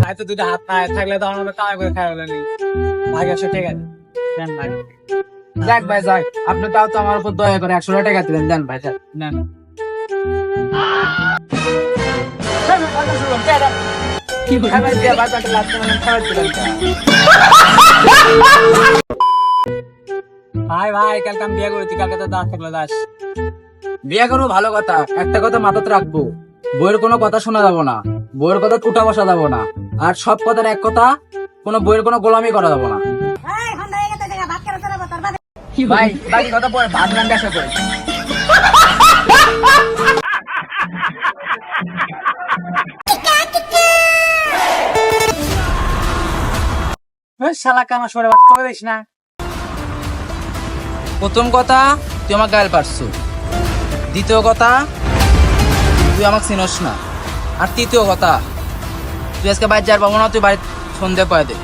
ভাই তো দুটো হাত পায়ে থাকলে তো আমার মতো কামাই করে খাই হলো নি। ভাই আসো, ঠিক আছে দেন ভাই। যাক ভাই যাক, আপনি তাও তো আমার উপর দয়া করে 100 টাকা দিলেন, দেন ভাই দেন। নেন। খাবার দিয়ে বাজারটা লাগছে মানে খাবার দিলেন তো। ভাই ভাই কালকে আমি বিয়ে করেছি, কালকে তো দাস থাকলো দাস। বিয়ে করবো ভালো কথা, একটা কথা মাথাতে রাখবো, বইয়ের কোনো কথা শোনা যাবো না, বইয়ের কথা টুটা বসা যাবো না, আর সব কথার এক কথা, কোনো বইয়ের কোনো গোলামি করা যাবো না। ভাই বাকি কথা পরে ভাত রান্না আসা করি। ওই শালা কামা সরে বাচ্চা করে দিস না। প্রথম কথা, তুই আমার গায়ে পারছো। দ্বিতীয় কথা, তুই আমাকে চিনস না। আর তৃতীয় কথা, তুই আজকে বাইরে যার পাবো না, তুই বাড়ির সন্ধে পায় দে।